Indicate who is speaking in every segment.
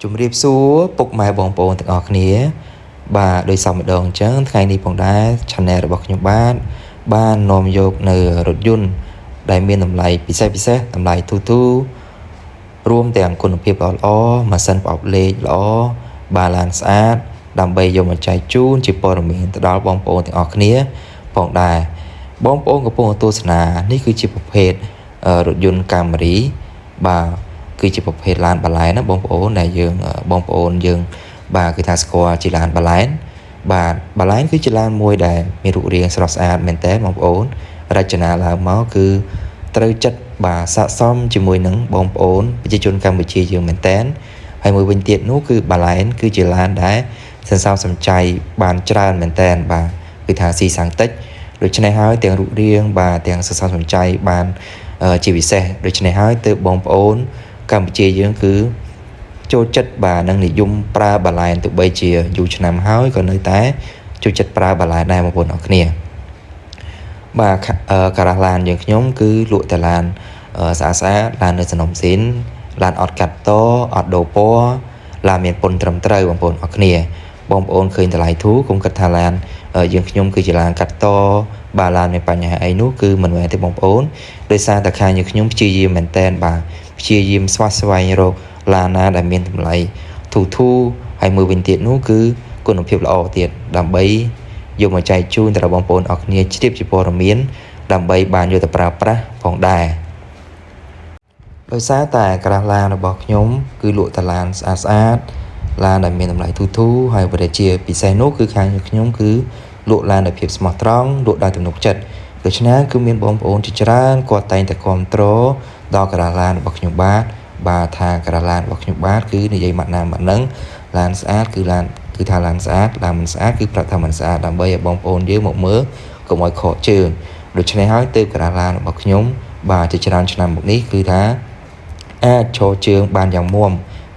Speaker 1: ជំរាបសួរពុកម៉ែបងប្អូនទាំងអស់គ្នាបាទដោយសមម្ដងអញ្ចឹងថ្ងៃនេះផងដែរ Channel របស់ខ្ញុំបាននាំយកនៅរថយន្តដែលមានតម្លៃពិសេសតម្លៃទូរួមទាំងគុណភាពល្អម៉ាស៊ីនប្រអប់លេខល្អបានឡានស្អាតដើម្បីយកមកចែកជូនជាព័ត៌មានទៅដល់បងប្អូនទាំងអស់គ្នាផងដែរបងប្អូនកំពុងទស្សនានេះគឺជាប្រភេទរថយន្តកាមេរីបាទគឺជាប្រភេទឡានបាឡែនណាបងប្អូនដែលយើងបងប្អូនយើងបាទគឺថាស្គាល់ជាឡានបាឡែនបាទបាឡែនគឺជាឡានមួយដែលមានរូបរាងស្រស់ស្អាតមែនតើបងប្អូនរចនាឡើងមកគឺត្រូវចិត្តបាទស័ក្តិសមជាមួយនឹងបងប្អូនប្រជាជនកម្ពុជាយើងមែនតើហើយមួយវិញទៀតនោះគឺបាឡែនគឺជាឡានដែលសន្សំសំចៃបានច្រើនមែនតើបាទគឺថាស៊ីសាំងតិចដូច្នេះហើយទាំងរូបរាងបាទទាំងសន្សំសំចៃបានជាពិសេសដូច្នេះហើយទើបបងប្អូនកម្ពុជាយើងគឺចូលចិត្តបាទនឹងនិយមប្រើបាឡែនទោះបីជាយូរឆ្នាំហើយក៏នៅតែចូលចិត្តប្រើបាឡែនដែរបងប្អូនអរគ្នាបាទការ៉ាស់ឡានយើងខ្ញុំគឺលក់តែឡានស្អាតឡាននៅសំណុំស៊ីនឡានអត់កាត់តអត់ដូរពណ៌ឡានមានពន្ធត្រឹមត្រូវបងប្អូនអរគ្នាបងប្អូនឃើញតម្លៃធូរកុំគិតថាឡានយើងខ្ញុំគឺជាឡានកាត់តបាទឡានមានបញ្ហាអីនោះគឺមិនមែនទេបងប្អូនដោយសារតែខាងយើងខ្ញុំព្យាយាមមែនតែនបាទព្យាយាមស្វែងរកឡានណាដែលមានតម្លៃធូរហើយមួយវិញទៀតនោះគឺគុណភាពល្អទៀតដើម្បីយកមកចែកជូនដល់បងប្អូនអរគ្នាជ្រាបជាព័ត៌មានដើម្បីបានយកទៅប្រើប្រាស់ផងដែរដោយសារតែក្រាស់ឡានរបស់ខ្ញុំគឺលក់តែឡានស្អាតឡានដែលមានតម្លៃធូរហើយប្រទេសជាពិសេសនោះគឺខាងខ្ញុំគឺលក់ឡានដោយភាពស្មោះត្រង់លក់ដោយទំនុកចិត្តដូច្នេះគឺមានបងប្អូនជាច្រើនគាត់តែងតែគាំទ្រដល់ក្រាស់ឡានរបស់ខ្ញុំបាទថាក្រាស់ឡានរបស់ខ្ញុំបាទគឺនិយាយម៉ាត់ណាម៉ាត់ហ្នឹងឡានស្អាតគឺឡានគឺថាឡានស្អាតឡានមិនស្អាតគឺប្រាប់ថាមិនស្អាតដើម្បីឲ្យបងប្អូនយើងមកមើលកុំឲ្យខកជើងដូច្នេះហើយទើបក្រាស់ឡានរបស់ខ្ញុំបាទជាច្រើនឆ្នាំមកនេះគឺថាអាចឈរជើងបានយ៉ាងមាំ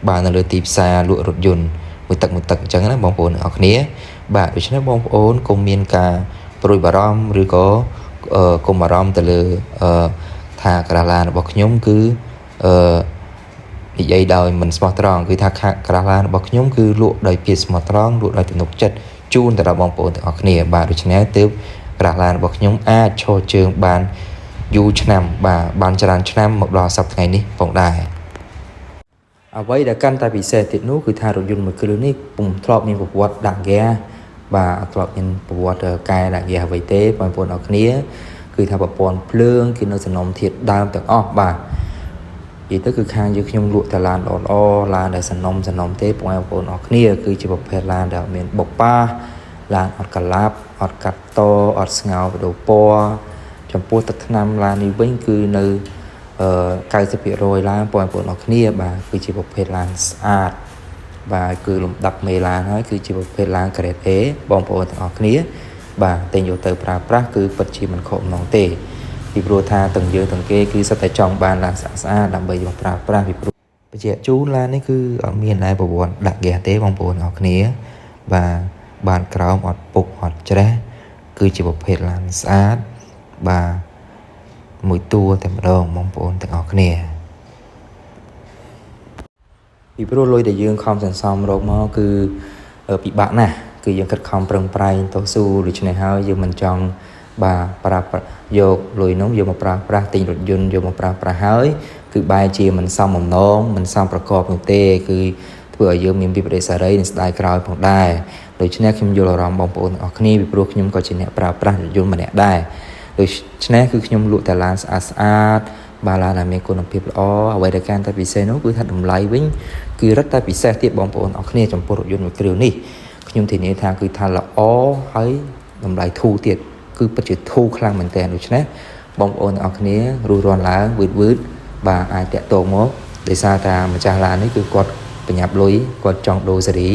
Speaker 1: បាទនៅលើទីផ្សារលក់រថយន្តមួយទឹកអញ្ចឹងណាបងប្អូនអរគ្នាបាទដូច្នេះបងប្អូនកុំមានការព្រួយបារម្ភឬក៏កុំបារម្ភទៅលើថាក្រាស់ឡានរបស់ខ្ញុំគឺនិយាយដោយមិនស្មោះត្រង់គឺថាក្រាស់ឡានរបស់ខ្ញុំគឺលក់ដោយភាពស្មោះត្រង់លក់ដោយទំនុកចិត្តជូនទៅដល់បងប្អូនទាំងអស់គ្នាបាទដូច្នេះទើបក្រាស់ឡានរបស់ខ្ញុំអាចឈរជើងបានយូរឆ្នាំបាទបានច្រើនឆ្នាំមកដល់សប្តាហ៍ថ្ងៃនេះផងដែរអ្វីដែលកាន់តែពិសេសទៀតនោះគឺថារថយន្តមួយគ្រឿងនេះពុំធ្លាប់មានប្រវត្តិដាក់ហ្គាសបាទអត់ធ្លាប់មានប្រវត្តិកែដាក់ហ្គាសអ្វីទេបងប្អូនអរគ្នាគឺថាប្រព័ន្ធភ្លើងគឺនៅសំណុំធាតុដើមទាំងអស់បាទនិយាយទៅគឺខាងយើងខ្ញុំលក់តែឡានល្អឡានដែលសំណុំទេបងប្អូនអរគ្នាគឺជាប្រភេទឡានដែលមានបុកប៉ាឡានអត់កាឡាប់អត់កាត់តអត់ស្ងោរបដូរពណ៌ចំពោះទឹកថ្នាំឡាននេះវិញគឺនៅ90%ឡានបងប្អូនអរគ្នាបាទគឺជាប្រភេទឡានស្អាតបាទគឺលំដាប់មេឡានហើយគឺជាប្រភេទឡាន Grade A បងប្អូនទាំងអស់គ្នាបាទតែយកទៅប្រើប្រាស់គឺពិតជាមិនខកអំណងទេពីព្រោះថាទាំងយើងទាំងគេគឺសិតតែចង់បានឡានស្អាតដើម្បីយកប្រើប្រាស់ពីព្រោះបញ្ជាក់ជូនឡាននេះគឺអត់មានដែរប្រវត្តិដាក់ហ្គាសទេបងប្អូនអរគ្នាបាទបានក្រោមអត់ពុកអត់ច្រេះគឺជាប្រភេទឡានស្អាតបាទមួយតួតែម្ដងបងប្អូនទាំងអស់គ្នាពីព្រោះលុយដែលយើងខំសន្សំរកមកគឺពិបាកណាស់គឺយើងខិតខំប្រឹងប្រែងតស៊ូដូច្នេះហើយយើងមិនចង់បាទប្រើយកលុយនោះយកមកប្រើប្រាស់ទិញរថយន្តយកមកប្រើប្រាស់ហើយគឺបែរជាមិនសមបំណងមិនសមប្រកបនោះទេគឺធ្វើឲ្យយើងមានវិបត្តិសារីនិងស្ដាយក្រោយផងដែរដូច្នេះខ្ញុំយល់អារម្មណ៍បងប្អូនទាំងអស់គ្នាពីព្រោះខ្ញុំក៏ជាអ្នកប្រើប្រាស់រថយន្តម្នាក់ដែរដូច្នេះគឺខ្ញុំលក់តែឡានស្អាតបាទឡានដែលមានគុណភាពល្អអ្វីដែលកាន់តែពិសេសនោះគឺថាតម្លៃវិញគឺរឹតតែពិសេសទៀតបងប្អូនអរគ្នាចំពោះរថយន្តមួយគ្រឿងនេះខ្ញុំធានាថាគឺថាល្អហើយតម្លៃធូរទៀតគឺពិតជាធូរខ្លាំងមែនទែនដូច្នេះបងប្អូនទាំងអស់គ្នារួចរាន់ឡើងវឺតបាទអាចតាក់ទងមកដោយសារតែម្ចាស់ឡាននេះគឺគាត់ប្រញាប់លុយគាត់ចង់ដូរស៊េរី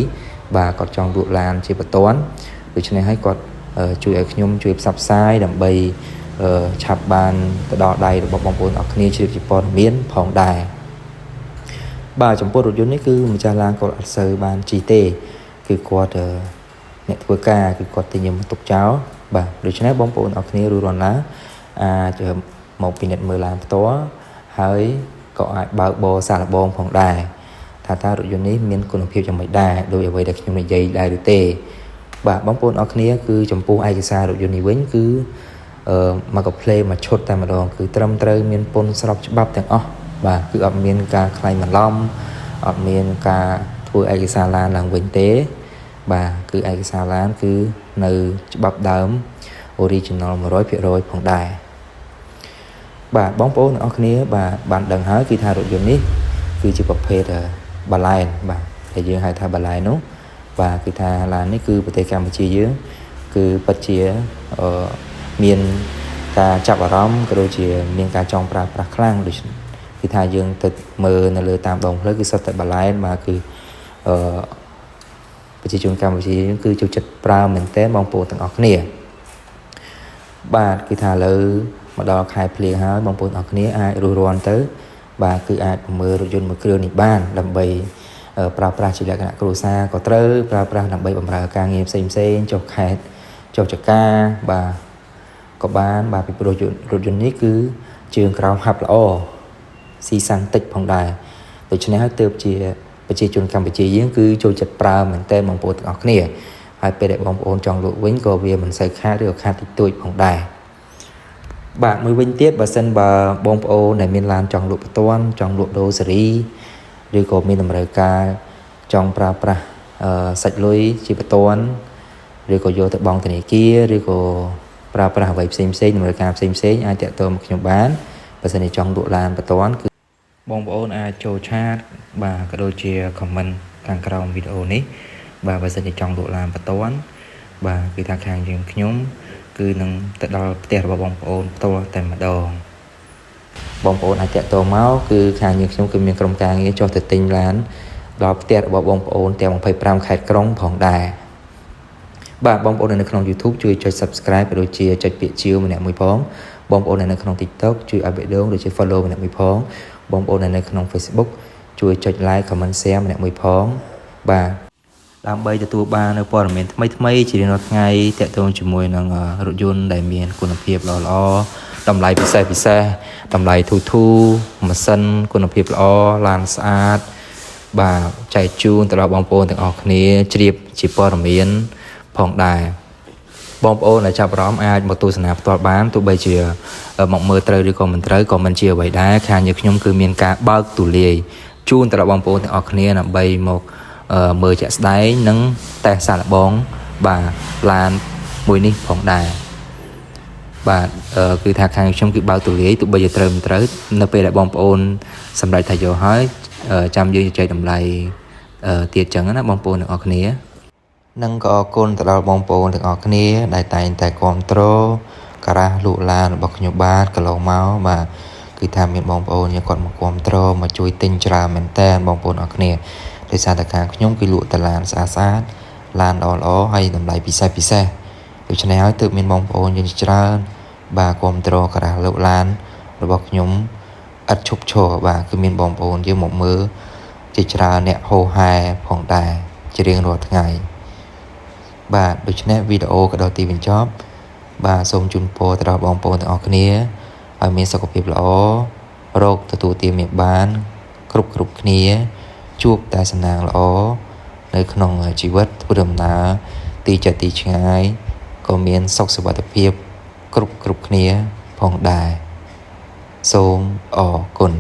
Speaker 1: បាទគាត់ចង់លក់ឡានជាបន្ទាន់ដូច្នេះហើយគាត់ជួយឲ្យខ្ញុំជួយផ្សព្វផ្សាយដើម្បីឆាប់បានទៅដល់ដៃរបស់បងប្អូនអរគ្នាជ្រាបជាព័ត៌មានផងដែរបាទចំពោះរថយន្តនេះគឺម្ចាស់ឡានគាត់អត់សូវបានជិះទេគឺគាត់អ្នកធ្វើការគឺគាត់ទិញមកទុកចោលបាទដូច្នេះបងប្អូនអរគ្នារួចរាន់ឡើងអាចមកពិនិត្យមើលឡានផ្ទាល់ហើយក៏អាចបើកបរសាកល្បងផងដែរ ថាតើរថយន្តនេះមានគុណភាពយ៉ាងម៉េចដែរដោយអ្វីដែលខ្ញុំនិយាយដែរឬទេបាទបងប្អូនអរគ្នាគឺចំពោះឯកសាររថយន្តនេះវិញគឺមកកាផ្លេមួយឈុតតែម្ដងគឺត្រឹមត្រូវមានពន្ធស្របច្បាប់ទាំងអស់បាទគឺអត់មានការក្លែងបន្លំអត់មានការធ្វើឯកសារឡានឡើងវិញទេបាទគឺឯកសារឡានគឺនៅច្បាប់ដើម original 100% ផងដែរបាទបងប្អូនទាំងអស់គ្នាបាទបានដឹងហើយគឺថារថយន្តនេះគឺជាប្រភេទបាឡែនបាទដែលយើងហៅថាបាឡែននោះបាទគឺថាឡាននេះគឺប្រទេសកម្ពុជាយើងគឺពិតជាមានការចាប់អារម្មណ៍ក៏ដូចជាមានការចង់ប្រើប្រាស់ខ្លាំងដូចគឺថាយើងទៅមើលនៅលើតាមដងផ្លូវគឺសុទ្ធតែបាឡែនបាទគឺប្រជាជនកម្ពុជាយើងគឺចូលចិត្តប្រើមែនទែនបងប្អូនទាំងអស់គ្នាបាទគឺថាឥឡូវមកដល់ខែភ្លៀងហើយបងប្អូនអរគ្នាអាចរស់រាន់ទៅបាទគឺអាចមើលរថយន្តមួយគ្រឿងនេះបានដើម្បីប្រើប្រាស់ជាលក្ខណៈគ្រួសារក៏ត្រូវប្រើប្រាស់ដើម្បីបម្រើការងារផ្សេងចុះខេត្តចុះចការបាទក៏បានបាទពីព្រោះរថយន្តនេះគឺជើងក្រោមហាប់ល្អស៊ីសាំងតិចផងដែរដូច្នេះហើយទើបជាប្រជាជនកម្ពុជាយើងគឺចូលចិត្តប្រើមែនទែនបងប្អូនទាំងអស់គ្នាហើយពេលដែលបងប្អូនចង់លក់វិញក៏វាមិនសូវខាតឬខាតតិចតួចផងដែរបាទមួយវិញទៀតបើសិនបើបងប្អូនដែលមានឡានចង់លក់បន្ទាន់ចង់លក់ដូរសេរីឬក៏មានតម្រូវការចង់ប្រើប្រាស់សាច់លុយជាបន្ទាន់ឬក៏យកទៅបង់ធនាគារឬក៏ប្រើប្រាស់អ្វីផ្សេងតម្រូវការផ្សេងអាចតាក់ទងមកខ្ញុំបានបើសិនជាចង់លក់ឡានបន្ទាន់គឺបងប្អូនអាចចូលឆាតបាទក៏ដូចជា comment ខាងក្រោមវីដេអូនេះបាទបើសិនជាចង់លក់ឡានបន្ទាន់បាទគឺថាខាងយើងខ្ញុំគឺនឹងទៅដល់ផ្ទះរបស់បងប្អូនផ្ទាល់តែម្ដងបងប្អូនអាចតាក់ទងមកគឺខាងយើងខ្ញុំគឺមានក្រុមការងារចុះទៅទិញឡានដល់ផ្ទះរបស់បងប្អូនទាំង25ខេត្តក្រុងផងដែរបាទបងប្អូននៅក្នុង YouTube ជួយចុច Subscribe ក៏ដូចជាចុចពាក្យជាវម្នាក់មួយផងបងប្អូននៅក្នុង TikTok ជួយឲ្យបេះដូងដូចជា Follow ម្នាក់មួយផងបងប្អូននៅក្នុង Facebook ជួយចុច Like Comment Share ម្នាក់មួយផងបាទដើម្បីទទួលបាននូវព័ត៌មានថ្មីជារៀងរាល់ថ្ងៃទាក់ទងជាមួយនឹងរថយន្តដែលមានគុណភាពល្អតម្លៃពិសេសតម្លៃធូរម៉ាស៊ីនគុណភាពល្អឡានស្អាតបាទចែកជូនទៅដល់បងប្អូនទាំងអស់គ្នាជ្រាបជាព័ត៌មានផងដែរបងប្អូនដែលចាប់អារម្មណ៍អាចមកទស្សនាផ្ទាល់បានទោះបីជាមកមើលត្រូវឬក៏មិនត្រូវក៏មិនជាអ្វីដែរខាងយើងខ្ញុំគឺមានការបើកទូលាយជូនទៅដល់បងប្អូនទាំងអស់គ្នាដើម្បីមកមើលជាក់ស្ដែងនិងតេស្តសាកល្បងបាទឡានមួយនេះផងដែរបាទគឺថាខាងខ្ញុំគឺបើកទូលាយទោះបីជាត្រូវមិនត្រូវនៅពេលដែលបងប្អូនសម្រេចថាយកហើយចាំយើងជជែកតម្លៃទៀតចឹងណាបងប្អូនទាំងអស់គ្នានិងក៏អរគុណទៅដល់បងប្អូនទាំងអស់គ្នាដែលតែងតែគាំទ្រការ៉ាសលក់ឡានរបស់ខ្ញុំបាទកន្លងមកបាទគឺថាមានបងប្អូនគាត់មកគាំទ្រមកជួយទិញច្រើនមែនតើបងប្អូនអរគ្នាដោយសារតែខាងខ្ញុំគឺលក់តែឡានស្អាតឡានល្អហើយតម្លៃពិសេសដូច្នេះហើយទើបមានបងប្អូនយើងច្រើនបាទគាំទ្រការ៉ាសលក់ឡានរបស់ខ្ញុំឥតឈប់ឈរបាទគឺមានបងប្អូនយើងមកមើលជាច្រើនអ្នកហោហែផងដែរជារៀងរាល់ថ្ងៃបាទដូច្នេះវីដេអូក៏ដល់ទីបញ្ចប់បាទសូមជូនពរទៅដល់បងប្អូនទាំងអស់គ្នាឲ្យមានសុខភាពល្អរោគទទួលទានមានបានគ្រប់គ្នាជួបតែសំណាងល្អនៅក្នុងជីវិតធ្វើដំណើរទីចិត្តទីឆ្ងាយក៏មានសុខសុវត្ថិភាពគ្រប់គ្នាផងដែរសូមអរគុណ